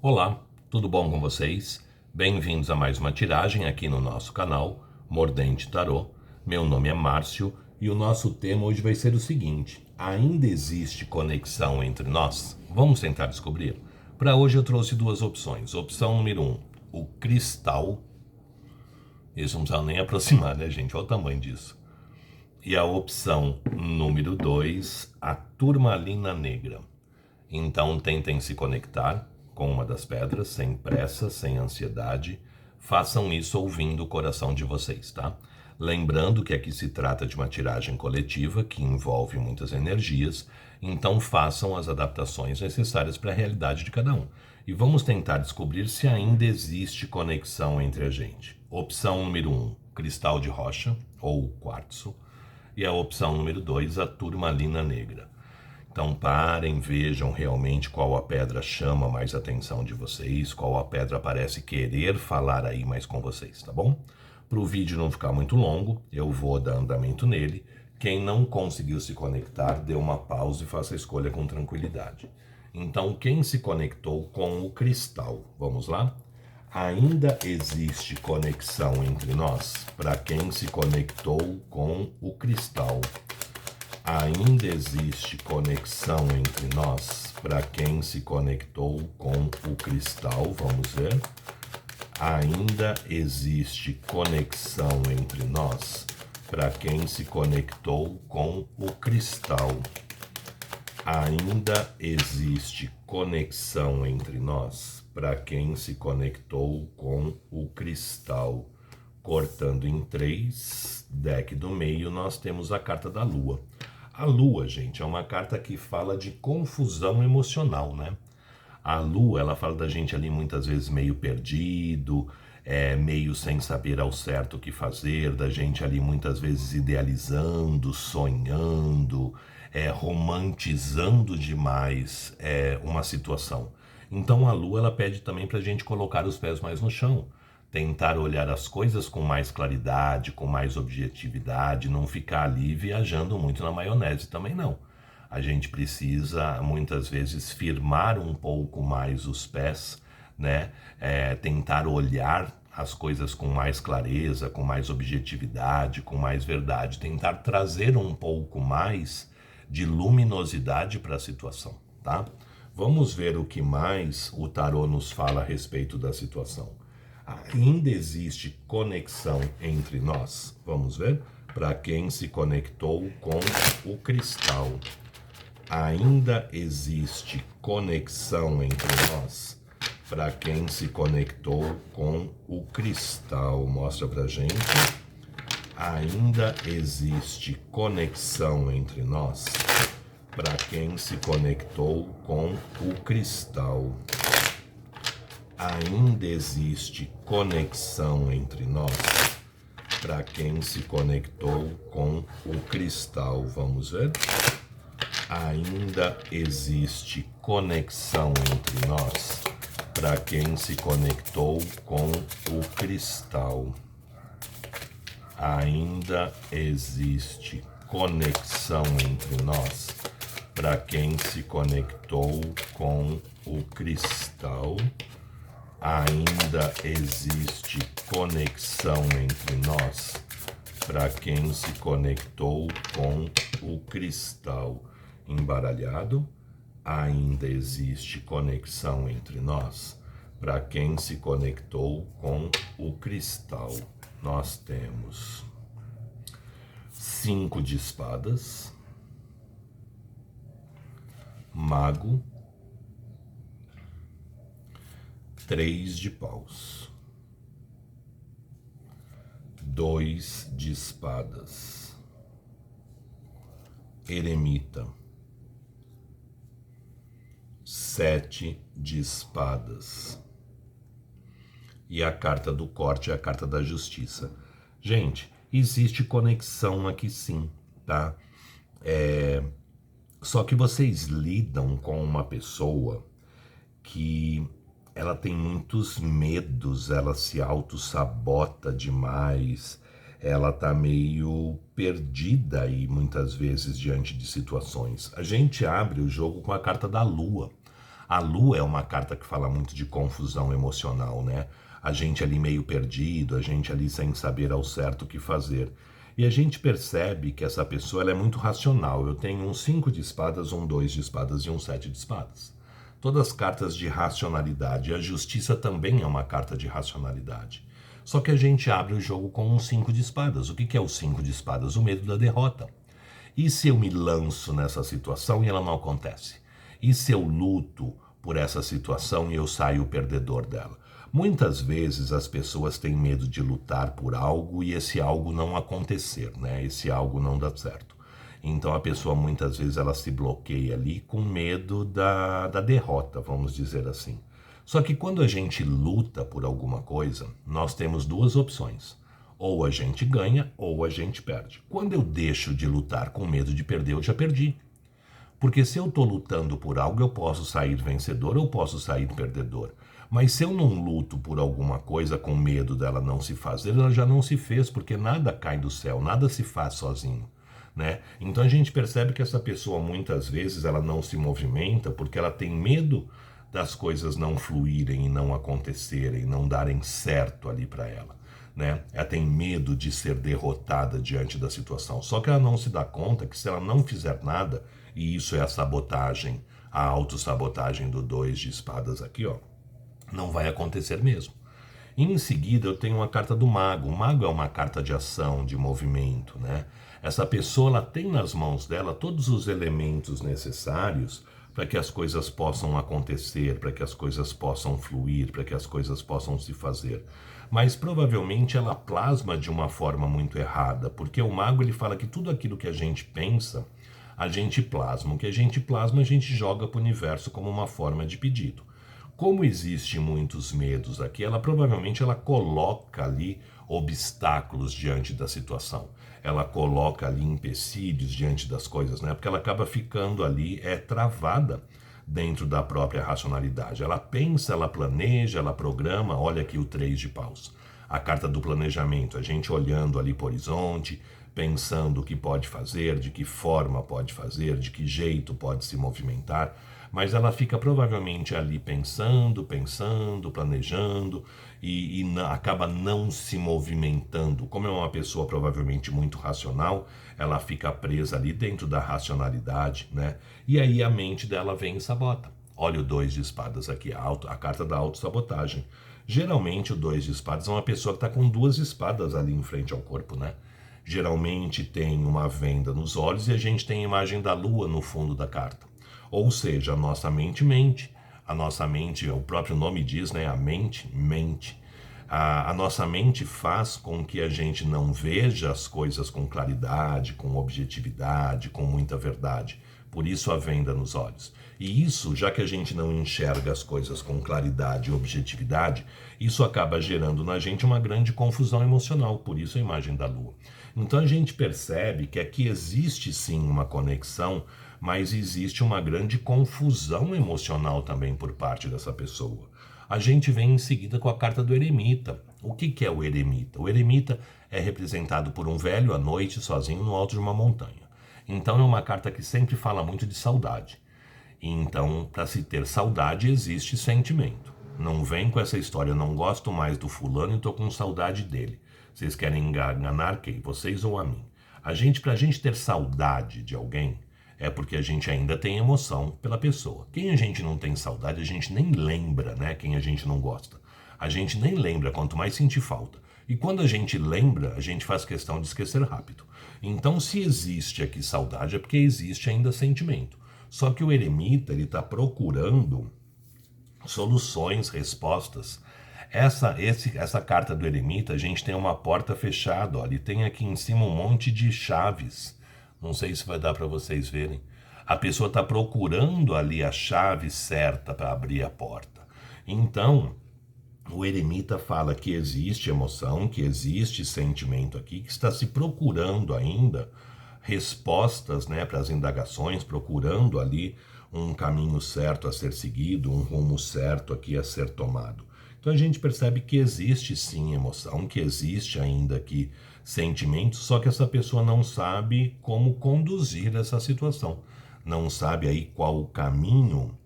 Olá, tudo bom com vocês? Bem-vindos a mais uma tiragem aqui no nosso canal Mordente Tarô. Meu nome é Márcio e o nosso tema hoje vai ser o seguinte: ainda existe conexão entre nós? Vamos tentar descobrir? Para hoje eu trouxe duas opções. Opção número 1, o cristal. Isso não precisa nem aproximar, né, gente? Olha o tamanho disso. E a opção número 2, a turmalina negra. Então tentem se conectar com uma das pedras, sem pressa, sem ansiedade. Façam isso ouvindo o coração de vocês, tá? Lembrando que aqui se trata de uma tiragem coletiva que envolve muitas energias, então façam as adaptações necessárias para a realidade de cada um. E vamos tentar descobrir se ainda existe conexão entre a gente. Opção número 1, cristal de rocha ou quartzo. E a opção número 2, a turmalina negra. Então parem, vejam realmente qual a pedra chama mais a atenção de vocês, qual a pedra parece querer falar aí mais com vocês, tá bom? Para o vídeo não ficar muito longo, eu vou dar andamento nele. Quem não conseguiu se conectar, dê uma pausa e faça a escolha com tranquilidade. Então, quem se conectou com o cristal? Vamos lá? Ainda existe conexão entre nós? Para quem se conectou com o cristal. Ainda existe conexão entre nós? Para quem se conectou com o cristal, vamos ver. Ainda existe conexão entre nós? Para quem se conectou com o cristal. Ainda existe conexão entre nós? Para quem se conectou com o cristal. Cortando em 3, deck do meio, nós temos a carta da Lua. A Lua, gente, é uma carta que fala de confusão emocional, né? A Lua, ela fala da gente ali muitas vezes meio perdido, meio sem saber ao certo o que fazer, da gente ali muitas vezes idealizando, sonhando, romantizando demais uma situação. Então a Lua, ela pede também pra gente colocar os pés mais no chão. Tentar olhar as coisas com mais claridade, com mais objetividade, não ficar ali viajando muito na maionese também não. A gente precisa muitas vezes firmar um pouco mais os pés, né? Tentar olhar as coisas com mais clareza, com mais objetividade, com mais verdade, tentar trazer um pouco mais de luminosidade para a situação, tá? Vamos ver o que mais o tarô nos fala a respeito da situação. Ainda existe conexão entre nós? Vamos ver? Para quem se conectou com o cristal. Ainda existe conexão entre nós? Para quem se conectou com o cristal. Mostra pra gente. Ainda existe conexão entre nós? Para quem se conectou com o cristal. Ainda existe conexão entre nós? Para quem se conectou com o cristal, vamos ver? Ainda existe conexão entre nós? Para quem se conectou com o cristal. Ainda existe conexão entre nós? Para quem se conectou com o cristal. Ainda existe conexão entre nós? Para quem se conectou com o cristal. Embaralhado. Ainda existe conexão entre nós? Para quem se conectou com o cristal. Nós temos 5 de espadas, mago, 3 de paus, 2 de espadas, eremita, 7 de espadas. E a carta do corte é a carta da justiça. Gente, existe conexão aqui sim, tá? Só que vocês lidam com uma pessoa que ela tem muitos medos, ela se auto-sabota demais, ela tá meio perdida aí muitas vezes diante de situações. A gente abre o jogo com a carta da Lua. A lua é uma carta que fala muito de confusão emocional, né? A gente ali meio perdido, a gente ali sem saber ao certo o que fazer. E a gente percebe que essa pessoa ela é muito racional. Eu tenho um 5 de espadas, um 2 de espadas e um 7 de espadas. Todas cartas de racionalidade. A justiça também é uma carta de racionalidade. Só que a gente abre o jogo com um 5 de espadas. O que é o 5 de espadas? O medo da derrota. E se eu me lanço nessa situação e ela não acontece? E se eu luto por essa situação e eu saio o perdedor dela? Muitas vezes as pessoas têm medo de lutar por algo e esse algo não acontecer, né? Esse algo não dá certo. Então a pessoa muitas vezes ela se bloqueia ali com medo da derrota, vamos dizer assim. Só que quando a gente luta por alguma coisa, nós temos duas opções. Ou a gente ganha ou a gente perde. Quando eu deixo de lutar com medo de perder, eu já perdi. Porque se eu estou lutando por algo, eu posso sair vencedor ou posso sair perdedor. Mas se eu não luto por alguma coisa com medo dela não se fazer, ela já não se fez, porque nada cai do céu, nada se faz sozinho. Né? Então a gente percebe que essa pessoa muitas vezes ela não se movimenta porque ela tem medo das coisas não fluírem e não acontecerem, não darem certo ali para ela. Né? Ela tem medo de ser derrotada diante da situação. Só que ela não se dá conta que se ela não fizer nada, e isso é a sabotagem, a autossabotagem do 2 de espadas aqui, ó, não vai acontecer mesmo. E em seguida eu tenho uma carta do mago. O mago é uma carta de ação, de movimento, né? Essa pessoa ela tem nas mãos dela todos os elementos necessários para que as coisas possam acontecer, para que as coisas possam fluir, para que as coisas possam se fazer. Mas provavelmente ela plasma de uma forma muito errada, porque o mago ele fala que tudo aquilo que a gente pensa, a gente plasma. O que a gente plasma, a gente joga para o universo como uma forma de pedido. Como existe muitos medos aqui, ela provavelmente ela coloca ali obstáculos diante da situação. Ela coloca ali empecilhos diante das coisas, né? Porque ela acaba ficando ali travada dentro da própria racionalidade. Ela pensa, ela planeja, ela programa. Olha aqui o 3 de paus. A carta do planejamento, a gente olhando ali para o horizonte, pensando o que pode fazer, de que forma pode fazer, de que jeito pode se movimentar, mas ela fica provavelmente ali pensando, planejando e acaba não se movimentando. Como é uma pessoa provavelmente muito racional, ela fica presa ali dentro da racionalidade, né? E aí a mente dela vem e sabota. Olha o 2 de espadas aqui, a carta da autossabotagem. Geralmente o 2 de espadas é uma pessoa que está com duas espadas ali em frente ao corpo, né? Geralmente tem uma venda nos olhos e a gente tem a imagem da lua no fundo da carta. Ou seja, a nossa mente mente. A nossa mente, o próprio nome diz, né? A mente mente. A nossa mente faz com que a gente não veja as coisas com claridade, com objetividade, com muita verdade. Por isso a venda nos olhos. E isso, já que a gente não enxerga as coisas com claridade e objetividade, isso acaba gerando na gente uma grande confusão emocional, por isso a imagem da lua. Então a gente percebe que aqui existe sim uma conexão, mas existe uma grande confusão emocional também por parte dessa pessoa. A gente vem em seguida com a carta do eremita. O que é o eremita? O eremita é representado por um velho à noite sozinho no alto de uma montanha. Então é uma carta que sempre fala muito de saudade. Então, para se ter saudade, existe sentimento. Não vem com essa história, eu não gosto mais do fulano e estou com saudade dele. Vocês querem enganar quem? Vocês ou a mim? Para a gente ter saudade de alguém, é porque a gente ainda tem emoção pela pessoa. Quem a gente não tem saudade, a gente nem lembra, né? Quem a gente não gosta. A gente nem lembra, quanto mais sentir falta. E quando a gente lembra, a gente faz questão de esquecer rápido. Então, se existe aqui saudade, é porque existe ainda sentimento. Só que o eremita, ele está procurando soluções, respostas. Essa carta do eremita, a gente tem uma porta fechada, olha, e tem aqui em cima um monte de chaves. Não sei se vai dar para vocês verem. A pessoa está procurando ali a chave certa para abrir a porta. Então, o eremita fala que existe emoção, que existe sentimento aqui, que está se procurando ainda respostas, né, para as indagações, procurando ali um caminho certo a ser seguido, um rumo certo aqui a ser tomado. Então a gente percebe que existe sim emoção, que existe ainda aqui sentimento, só que essa pessoa não sabe como conduzir essa situação, não sabe aí qual o caminho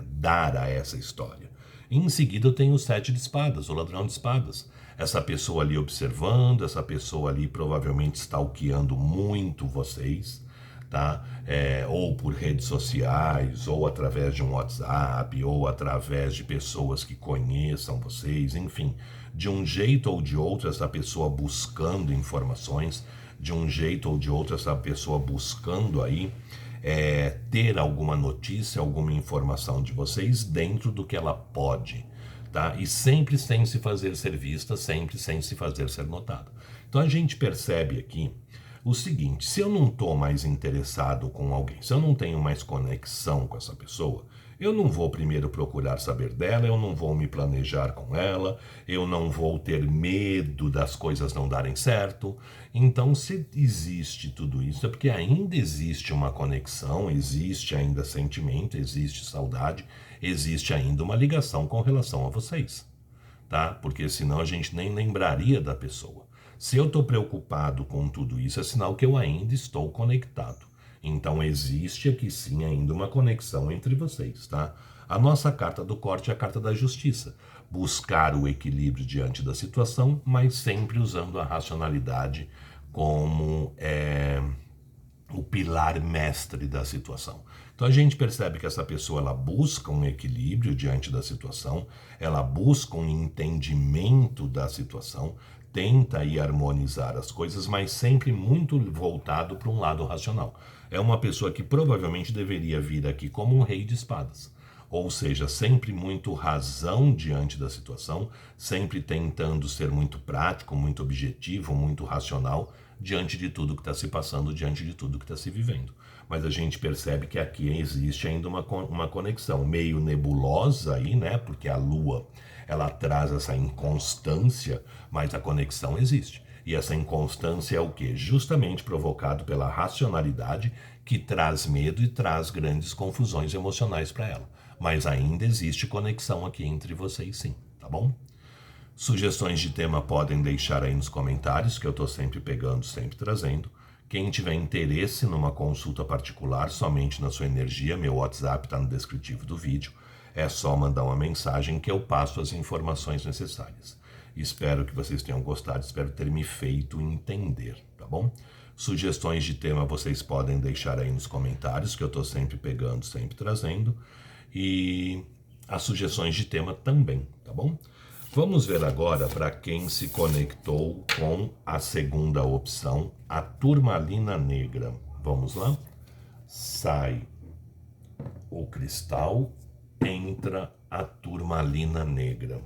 dar a essa história. E em seguida eu tenho o 7 de espadas, o ladrão de espadas. Essa pessoa ali observando, essa pessoa ali provavelmente stalkeando muito vocês, tá? Ou por redes sociais, ou através de um WhatsApp, ou através de pessoas que conheçam vocês, enfim. De um jeito ou de outro, essa pessoa buscando informações, de um jeito ou de outro, essa pessoa buscando aí ter alguma notícia, alguma informação de vocês dentro do que ela pode, tá? E sempre sem se fazer ser vista, sempre sem se fazer ser notada. Então a gente percebe aqui o seguinte: se eu não estou mais interessado com alguém, se eu não tenho mais conexão com essa pessoa, eu não vou primeiro procurar saber dela, eu não vou me planejar com ela, eu não vou ter medo das coisas não darem certo. Então, se existe tudo isso, é porque ainda existe uma conexão, existe ainda sentimento, existe saudade, existe ainda uma ligação com relação a vocês, tá? Porque senão a gente nem lembraria da pessoa. Se eu estou preocupado com tudo isso, é sinal que eu ainda estou conectado. Então existe aqui sim ainda uma conexão entre vocês, tá? A nossa carta do corte é a carta da justiça. Buscar o equilíbrio diante da situação, mas sempre usando a racionalidade como o pilar mestre da situação. Então a gente percebe que essa pessoa ela busca um equilíbrio diante da situação, ela busca um entendimento da situação, tenta aí harmonizar as coisas, mas sempre muito voltado para um lado racional. É uma pessoa que provavelmente deveria vir aqui como um rei de espadas. Ou seja, sempre muito razão diante da situação, sempre tentando ser muito prático, muito objetivo, muito racional diante de tudo que está se passando, diante de tudo que está se vivendo. Mas a gente percebe que aqui existe ainda uma conexão meio nebulosa aí, né? Porque a Lua, ela traz essa inconstância, mas a conexão existe. E essa inconstância é o quê? Justamente provocado pela racionalidade que traz medo e traz grandes confusões emocionais para ela. Mas ainda existe conexão aqui entre vocês sim, tá bom? Sugestões de tema podem deixar aí nos comentários, que eu estou sempre pegando, sempre trazendo. Quem tiver interesse numa consulta particular somente na sua energia, meu WhatsApp está no descritivo do vídeo. É só mandar uma mensagem que eu passo as informações necessárias. Espero que vocês tenham gostado, espero ter me feito entender, tá bom? Sugestões de tema vocês podem deixar aí nos comentários, que eu estou sempre pegando, sempre trazendo. E as sugestões de tema também, tá bom? Vamos ver agora para quem se conectou com a segunda opção, a turmalina negra. Vamos lá? Sai o cristal, entra a turmalina negra.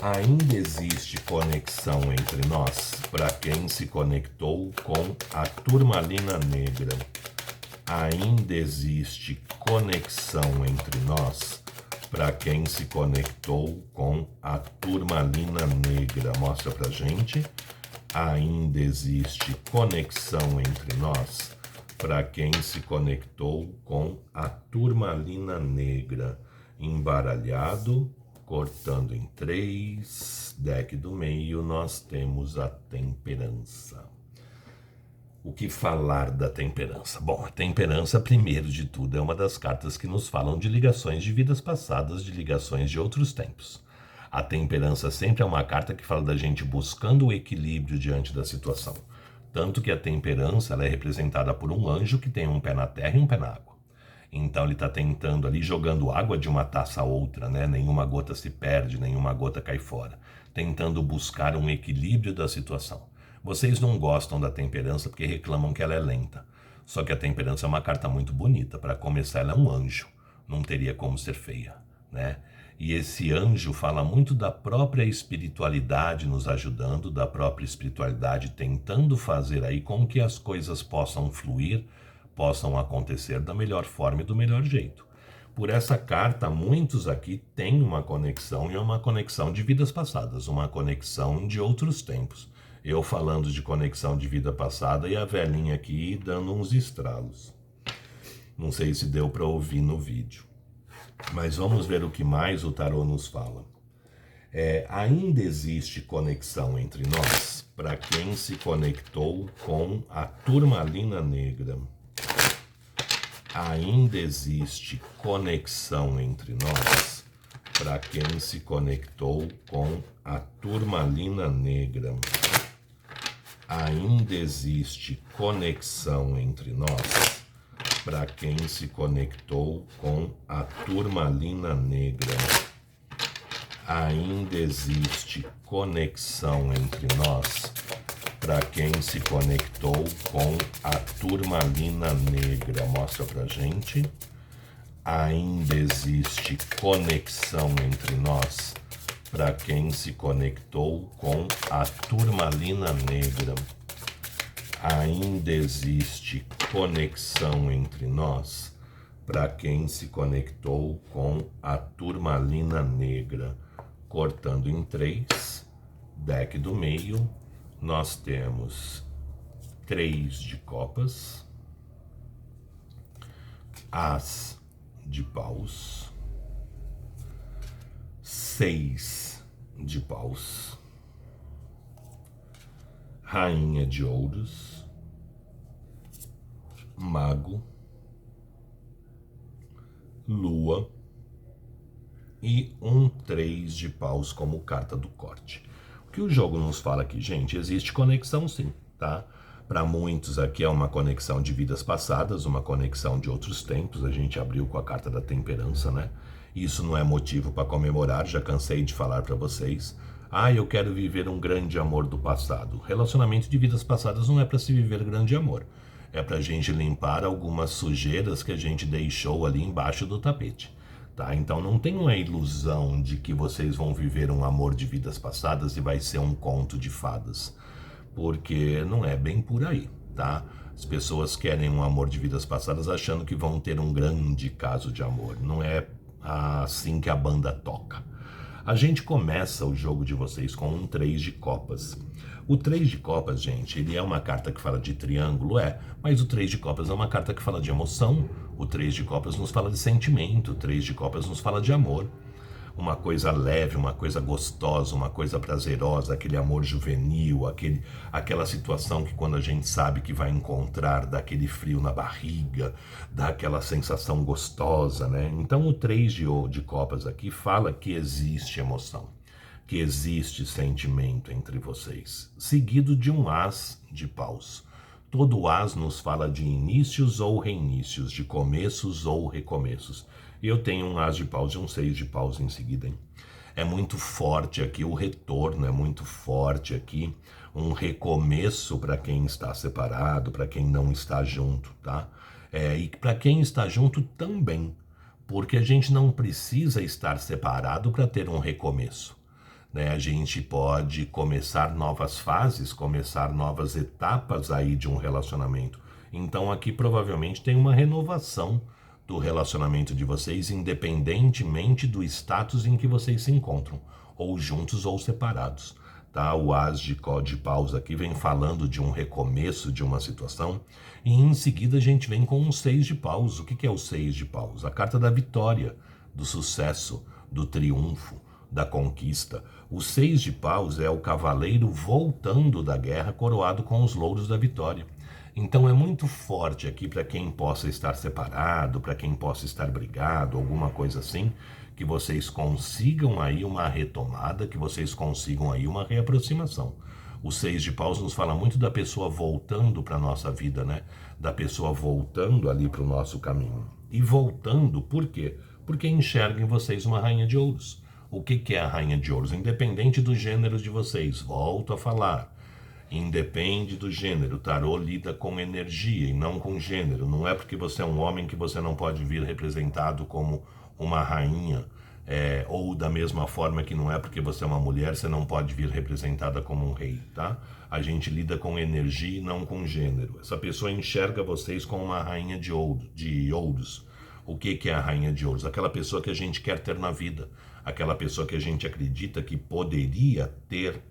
Ainda existe conexão entre nós para quem se conectou com a turmalina negra. Ainda existe conexão entre nós para quem se conectou com a turmalina negra. Mostra pra gente. Ainda existe conexão entre nós para quem se conectou com a turmalina negra. Embaralhado, cortando em 3, deck do meio, nós temos a temperança. O que falar da temperança? Bom, a temperança, primeiro de tudo, é uma das cartas que nos falam de ligações de vidas passadas, de ligações de outros tempos. A temperança sempre é uma carta que fala da gente buscando o equilíbrio diante da situação. Tanto que a temperança ela é representada por um anjo que tem um pé na terra e um pé na água. Então ele está tentando ali, jogando água de uma taça a outra, né? Nenhuma gota se perde, nenhuma gota cai fora. Tentando buscar um equilíbrio da situação. Vocês não gostam da temperança porque reclamam que ela é lenta. Só que a temperança é uma carta muito bonita. Para começar, ela é um anjo. Não teria como ser feia, né? E esse anjo fala muito da própria espiritualidade nos ajudando, da própria espiritualidade tentando fazer aí com que as coisas possam fluir, possam acontecer da melhor forma e do melhor jeito. Por essa carta, muitos aqui têm uma conexão, e é uma conexão de vidas passadas, uma conexão de outros tempos. Eu falando de conexão de vida passada e a velhinha aqui dando uns estralos. Não sei se deu para ouvir no vídeo. Mas vamos ver o que mais o tarô nos fala. Ainda existe conexão entre nós para quem se conectou com a turmalina negra. Ainda existe conexão entre nós para quem se conectou com a turmalina negra. Ainda existe conexão entre nós para quem se conectou com a turmalina negra. Ainda existe conexão entre nós para quem se conectou com a turmalina negra. Mostra pra gente. Ainda existe conexão entre nós para quem se conectou com a turmalina negra. Ainda existe conexão entre nós para quem se conectou com a turmalina negra. Cortando em 3, deck do meio, nós temos 3 de copas, as de paus, 6 de paus, rainha de ouros, mago, lua e 3 de paus como carta do corte. O que o jogo nos fala aqui, gente, existe conexão sim, tá? Para muitos aqui é uma conexão de vidas passadas, uma conexão de outros tempos. A gente abriu com a carta da temperança, né? Isso não é motivo para comemorar, já cansei de falar para vocês. Eu quero viver um grande amor do passado. Relacionamento de vidas passadas não é para se viver grande amor. É para a gente limpar algumas sujeiras que a gente deixou ali embaixo do tapete. Tá? Então não tem uma ilusão de que vocês vão viver um amor de vidas passadas e vai ser um conto de fadas, porque não é bem por aí, tá? As pessoas querem um amor de vidas passadas achando que vão ter um grande caso de amor. Não é assim que a banda toca. A gente começa o jogo de vocês com um 3 de copas. O 3 de copas, gente, ele é uma carta que fala de triângulo, mas o 3 de copas é uma carta que fala de emoção. O 3 de copas nos fala de sentimento, o 3 de copas nos fala de amor. Uma coisa leve, uma coisa gostosa, uma coisa prazerosa, aquele amor juvenil, aquela situação que quando a gente sabe que vai encontrar, dá aquele frio na barriga, dá aquela sensação gostosa, né? Então o 3 de copas aqui fala que existe emoção, que existe sentimento entre vocês, seguido de um as de paus. Todo as nos fala de inícios ou reinícios, de começos ou recomeços. Eu tenho um as de paus e um 6 de paus em seguida, hein? É muito forte aqui o retorno, é muito forte aqui um recomeço para quem está separado, para quem não está junto, tá? E para quem está junto também, porque a gente não precisa estar separado para ter um recomeço, né? A gente pode começar novas fases, começar novas etapas aí de um relacionamento. Então aqui provavelmente tem uma renovação do relacionamento de vocês, independentemente do status em que vocês se encontram, ou juntos ou separados, tá? O as de paus aqui vem falando de um recomeço de uma situação, e em seguida a gente vem com um 6 de paus. O que é o 6 de paus? A carta da vitória, do sucesso, do triunfo, da conquista. O 6 de paus é o cavaleiro voltando da guerra coroado com os louros da vitória. Então é muito forte aqui para quem possa estar separado, para quem possa estar brigado, alguma coisa assim, que vocês consigam aí uma retomada, que vocês consigam aí uma reaproximação. O 6 de paus nos fala muito da pessoa voltando para a nossa vida, né? Da pessoa voltando ali para o nosso caminho. E voltando, por quê? Porque enxerga em vocês uma rainha de ouros. O que é a rainha de ouros? Independente do gênero de vocês, volto a falar. Independe do gênero, o tarô lida com energia e não com gênero. Não é porque você é um homem que você não pode vir representado como uma rainha, ou da mesma forma que não é porque você é uma mulher, você não pode vir representada como um rei, tá? A gente lida com energia e não com gênero. Essa pessoa enxerga vocês como uma rainha de ouros. O que é a rainha de ouros? Aquela pessoa que a gente quer ter na vida, aquela pessoa que a gente acredita que poderia ter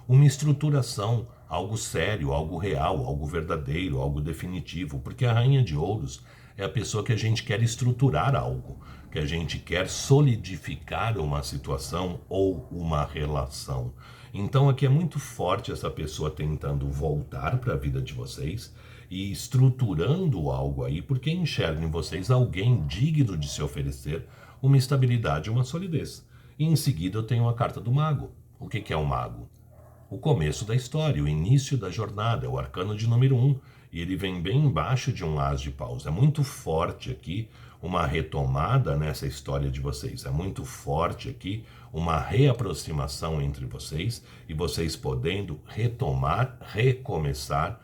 uma estruturação, algo sério, algo real, algo verdadeiro, algo definitivo, porque a rainha de ouros é a pessoa que a gente quer estruturar algo, que a gente quer solidificar uma situação ou uma relação. Então aqui é muito forte essa pessoa tentando voltar para a vida de vocês e estruturando algo aí, porque enxergo em vocês alguém digno de se oferecer uma estabilidade e uma solidez. E em seguida eu tenho a carta do mago. O que é o mago? O começo da história, o início da jornada, é o arcano de número 1, e ele vem bem embaixo de um as de paus. É muito forte aqui uma retomada nessa história de vocês, é muito forte aqui uma reaproximação entre vocês e vocês podendo retomar, recomeçar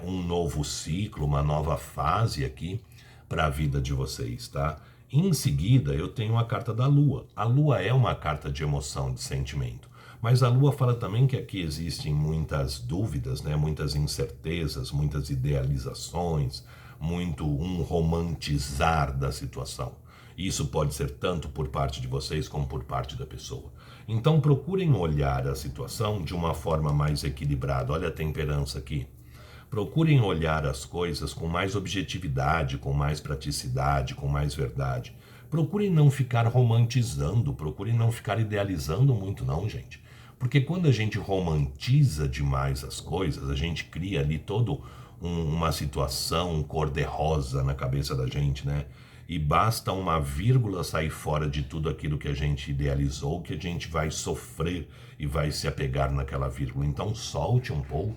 um novo ciclo, uma nova fase aqui para a vida de vocês, tá? Em seguida, eu tenho a carta da Lua. A Lua é uma carta de emoção, de sentimento. Mas a Lua fala também que aqui existem muitas dúvidas, né? Muitas incertezas, muitas idealizações, muito um romantizar da situação. Isso pode ser tanto por parte de vocês como por parte da pessoa. Então procurem olhar a situação de uma forma mais equilibrada. Olha a temperança aqui. Procurem olhar as coisas com mais objetividade, com mais praticidade, com mais verdade. Procurem não ficar romantizando, procurem não ficar idealizando muito não, gente. Porque quando a gente romantiza demais as coisas, a gente cria ali todo uma situação cor-de-rosa na cabeça da gente, né? E basta uma vírgula sair fora de tudo aquilo que a gente idealizou, que a gente vai sofrer e vai se apegar naquela vírgula. Então solte um pouco,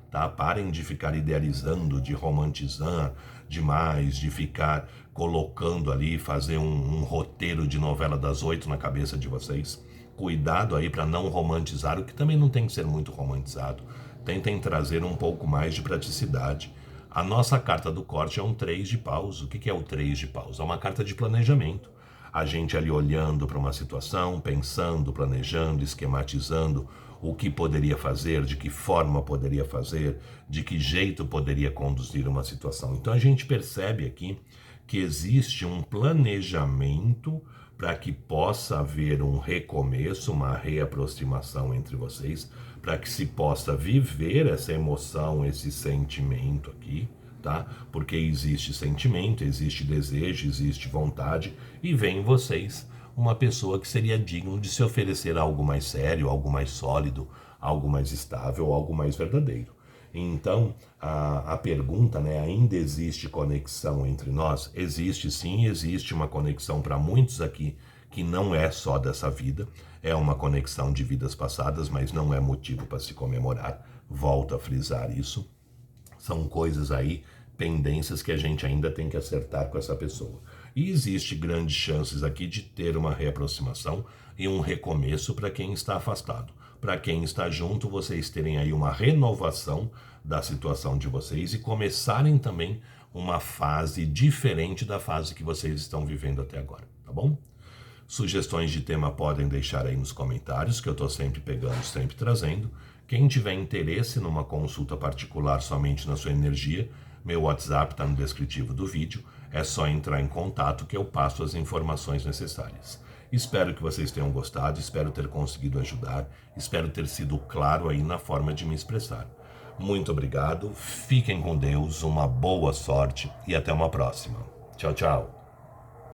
tá? Parem de ficar idealizando, de romantizar demais, de ficar colocando ali, fazer um roteiro de novela das 8 na cabeça de vocês. Cuidado aí para não romantizar, o que também não tem que ser muito romantizado. Tentem trazer um pouco mais de praticidade. A nossa carta do corte é um 3 de paus. O que é o 3 de paus? É uma carta de planejamento. A gente ali olhando para uma situação, pensando, planejando, esquematizando o que poderia fazer, de que forma poderia fazer, de que jeito poderia conduzir uma situação. Então a gente percebe aqui que existe um planejamento para que possa haver um recomeço, uma reaproximação entre vocês, para que se possa viver essa emoção, esse sentimento aqui, tá? Porque existe sentimento, existe desejo, existe vontade, e vem em vocês uma pessoa que seria digno de se oferecer algo mais sério, algo mais sólido, algo mais estável, algo mais verdadeiro. Então, a pergunta, né, ainda existe conexão entre nós? Existe sim, existe uma conexão para muitos aqui que não é só dessa vida, é uma conexão de vidas passadas, mas não é motivo para se comemorar. Volto a frisar isso. São coisas aí, pendências que a gente ainda tem que acertar com essa pessoa. E existe grandes chances aqui de ter uma reaproximação e um recomeço para quem está afastado. Para quem está junto, vocês terem aí uma renovação da situação de vocês e começarem também uma fase diferente da fase que vocês estão vivendo até agora, tá bom? Sugestões de tema podem deixar aí nos comentários, que eu estou sempre pegando, sempre trazendo. Quem tiver interesse numa consulta particular somente na sua energia, meu WhatsApp está no descritivo do vídeo, é só entrar em contato que eu passo as informações necessárias. Espero que vocês tenham gostado, espero ter conseguido ajudar, espero ter sido claro aí na forma de me expressar. Muito obrigado, fiquem com Deus, uma boa sorte e até uma próxima. Tchau, tchau.